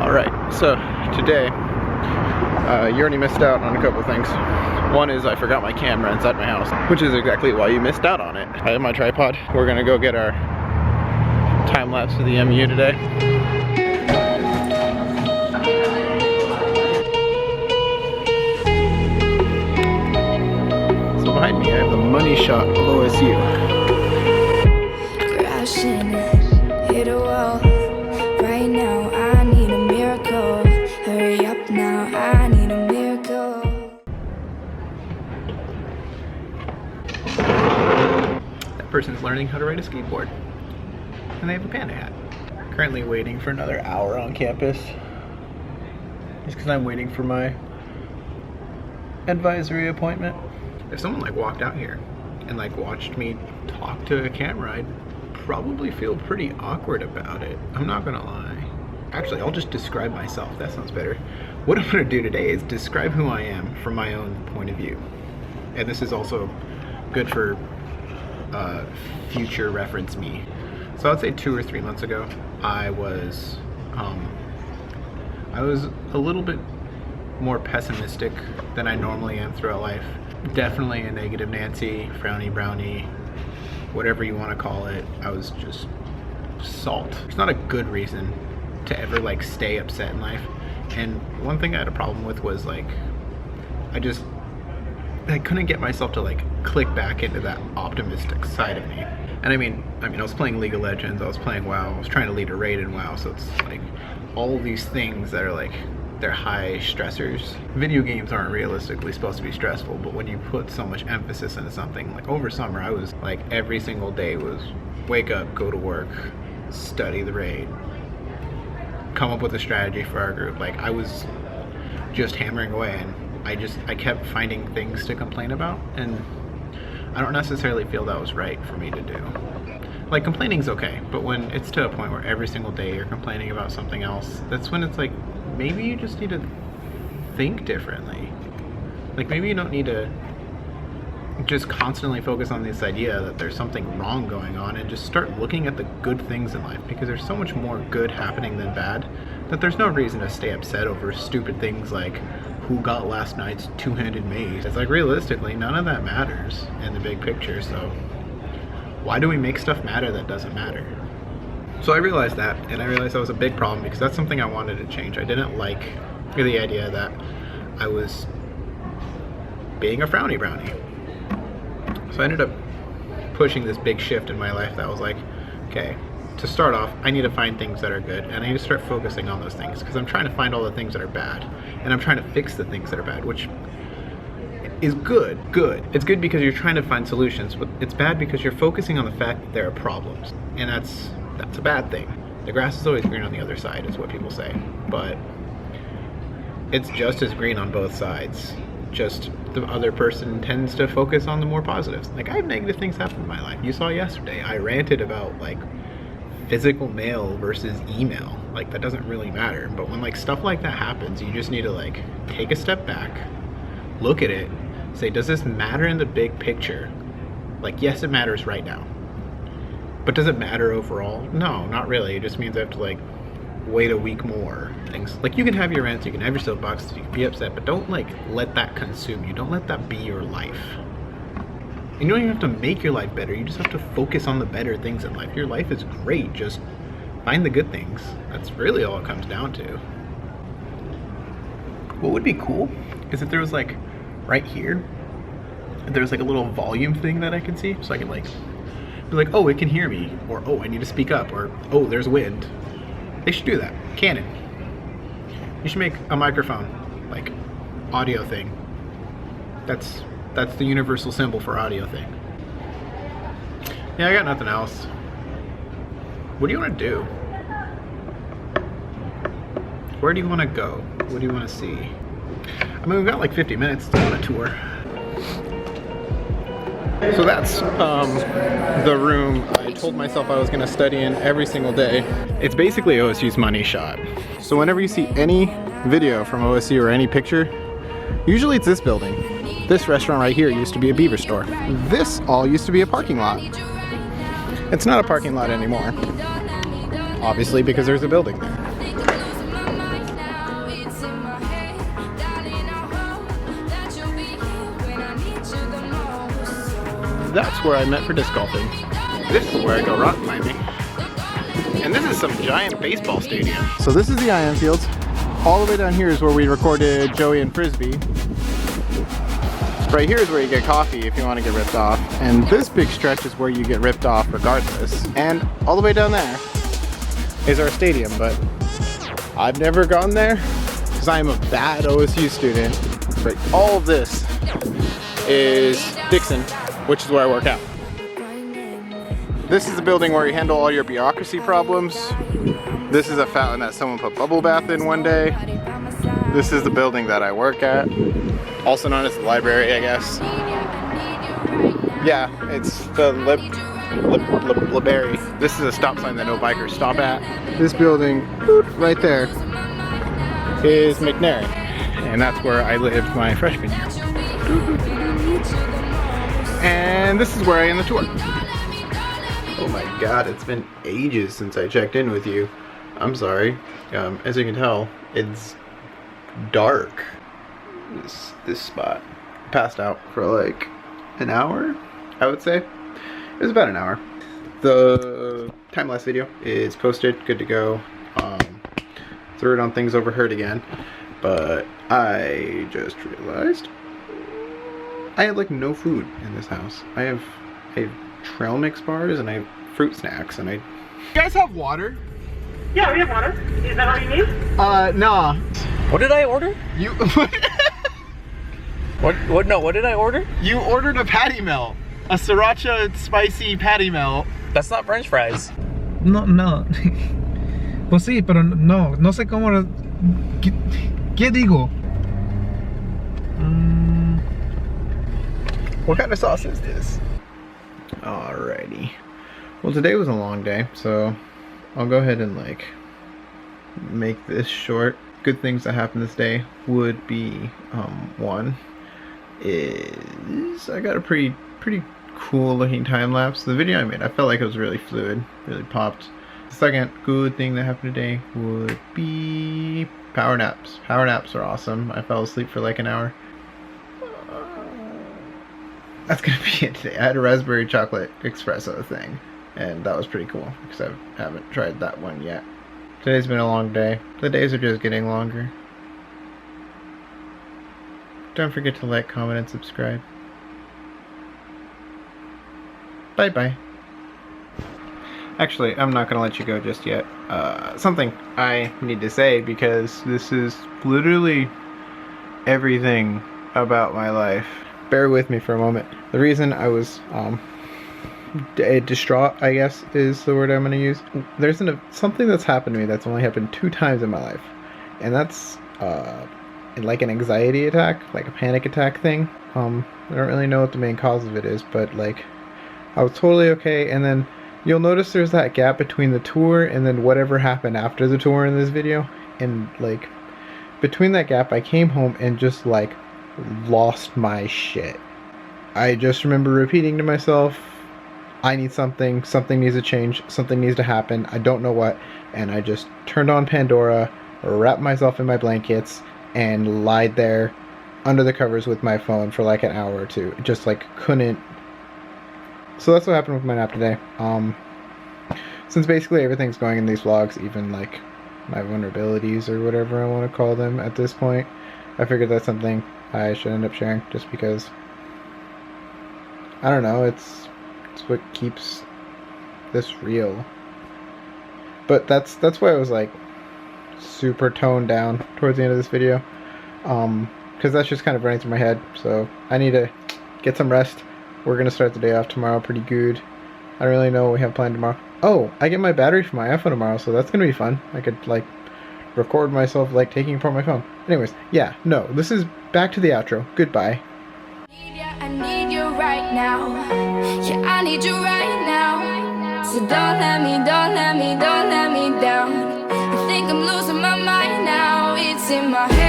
Alright, so today, you already missed out on a couple things. One is I forgot my camera inside my house, which is exactly why you missed out on it. I have my tripod. We're gonna go get our time lapse of the MU today. So behind me I have the money shot of OSU. Crashing, hit a wall. Right now I need a miracle. Hurry up now, I need a miracle. That person's learning how to ride a skateboard. And they have a panda hat. Currently waiting for another hour on campus. Just because I'm waiting for my advisory appointment. If someone like walked out here and like watched me talk to a camera, I'd probably feel pretty awkward about it. I'm not gonna lie. Actually, I'll just describe myself. That sounds better. What I'm gonna do today is describe who I am from my own point of view. And this is also good for future reference me. So I'd say 2 or 3 months ago, I was a little bit more pessimistic than I normally am throughout life. Definitely a negative Nancy, frowny brownie, whatever you want to call it. I was just salt. It's not a good reason to ever like stay upset in life. And one thing I had a problem with was like, I couldn't get myself to like click back into that optimistic side of me. And I mean, I was playing League of Legends, I was playing WoW, I was trying to lead a raid in WoW, so it's like all these things that are like, they're high stressors. Video games aren't realistically supposed to be stressful, but when you put so much emphasis into something, like over summer, I was like every single day was wake up, go to work, study the raid, come up with a strategy for our group. Like I was just hammering away, and I kept finding things to complain about, and I don't necessarily feel that was right for me to do. Like complaining's okay, but when it's to a point where every single day you're complaining about something else, that's when it's like, maybe you just need to think differently. Like maybe you don't need to just constantly focus on this idea that there's something wrong going on, and just start looking at the good things in life, because there's so much more good happening than bad, that there's no reason to stay upset over stupid things like who got last night's two-handed mace. It's like realistically, none of that matters in the big picture, so why do we make stuff matter that doesn't matter? So I realized that, and I realized that was a big problem, because that's something I wanted to change. I didn't like the idea that I was being a frowny brownie. So I ended up pushing this big shift in my life that was like, okay, to start off, I need to find things that are good, and I need to start focusing on those things, because I'm trying to find all the things that are bad, and I'm trying to fix the things that are bad, which is good. It's good because you're trying to find solutions, but it's bad because you're focusing on the fact that there are problems, and that's a bad thing. The grass is always green on the other side, is what people say, but it's just as green on both sides. Just the other person tends to focus on the more positives. Like I have negative things happen in my life. You saw yesterday, I ranted about like physical mail versus email. Like that doesn't really matter, but when like stuff like that happens, you just need to like take a step back, look at it, say, does this matter in the big picture? Like, yes, it matters right now. But does it matter overall? No, not really. It just means I have to like wait a week more. Things like, you can have your rants, you can have your soapbox, you can be upset, but don't like let that consume you. Don't let that be your life. And you don't even have to make your life better. You just have to focus on the better things in life. Your life is great. Just find the good things. That's really all it comes down to. What would be cool is if there was like right here, if there was like a little volume thing that I can see, so I can like be like, oh, it can hear me, or oh, I need to speak up, or oh, there's wind. They should do that. Canon. You should make a microphone, like audio thing. That's the universal symbol for audio thing. Yeah, I got nothing else. What do you want to do? Where do you want to go? What do you want to see? I mean, we've got like 50 minutes to go on a tour. So that's the room I told myself I was going to study in every single day. It's basically OSU's money shot. So whenever you see any video from OSU or any picture, usually it's this building. This restaurant right here used to be a beaver store. This all used to be a parking lot. It's not a parking lot anymore, obviously, because there's a building there. that's where I met for disc golfing. This is where I go rock climbing. And this is some giant baseball stadium. So this is the Ion Fields. All the way down here is where we recorded Joey and Frisbee. Right here is where you get coffee if you want to get ripped off. And this big stretch is where you get ripped off regardless. And all the way down there is our stadium, but I've never gone there because I'm a bad OSU student. But all of this is Dixon, which is where I work out. This is the building where you handle all your bureaucracy problems. This is a fountain that someone put bubble bath in one day. This is the building that I work at, also known as the library, I guess. Yeah, it's the library. This is a stop sign that no bikers stop at. This building, right there, is McNair, and that's where I lived my freshman year. And this is where I end the tour. Oh my god, it's been ages since I checked in with you. I'm sorry. As you can tell, it's dark. This spot. Passed out for like an hour, I would say. It was about an hour. The time-lapse video is posted, good to go. Threw it on Things Overheard again, but I just realized I have like no food in this house. I have trail mix bars and I have fruit snacks and I... You guys have water? Yeah, we have water. Is that all you need? Nah. What did I order? You... What did I order? You ordered a patty melt. A sriracha spicy patty melt. That's not French fries. No. Pues sí, pero no sé cómo... ¿Qué digo? What kind of sauce is this? Alrighty. Well, today was a long day, so I'll go ahead and like make this short. Good things that happened this day would be one is I got a pretty cool looking time lapse. The video I made, I felt like it was really fluid, really popped. The second good thing that happened today would be power naps. Power naps are awesome. I fell asleep for like an hour. That's gonna be it today. I had a raspberry chocolate espresso thing, and that was pretty cool because I haven't tried that one yet. Today's been a long day. The days are just getting longer. Don't forget to like, comment, and subscribe. Bye bye. Actually, I'm not gonna let you go just yet. Something I need to say because this is literally everything about my life. Bear with me for a moment. The reason I was distraught, I guess, is the word I'm going to use. There's something that's happened to me that's only happened 2 times in my life, and that's like an anxiety attack, like a panic attack thing. I don't really know what the main cause of it is, but like I was totally okay, and then you'll notice there's that gap between the tour and then whatever happened after the tour in this video, and like between that gap I came home and just like lost my shit. I just remember repeating to myself, I need something needs to change, something needs to happen, I don't know what, and I just turned on Pandora, wrapped myself in my blankets, and lied there under the covers with my phone for like an hour or two. Just like couldn't. So that's what happened with my nap today. Since basically everything's going in these vlogs, even like my vulnerabilities or whatever I want to call them at this point, I figured that's something I should end up sharing just because, I don't know, it's what keeps this real. But that's why I was like super toned down towards the end of this video, because that's just kind of running through my head. So I need to get some rest. We're gonna start the day off tomorrow pretty good. I don't really know what we have planned tomorrow. Oh, I get my battery for my iPhone tomorrow, so that's gonna be fun. I could like record myself like taking apart my phone. Anyways, yeah, no, this is back to the outro. Goodbye. I need you right now. Yeah, I need you right now. So don't let me down. I think I'm losing my mind now. It's in my head.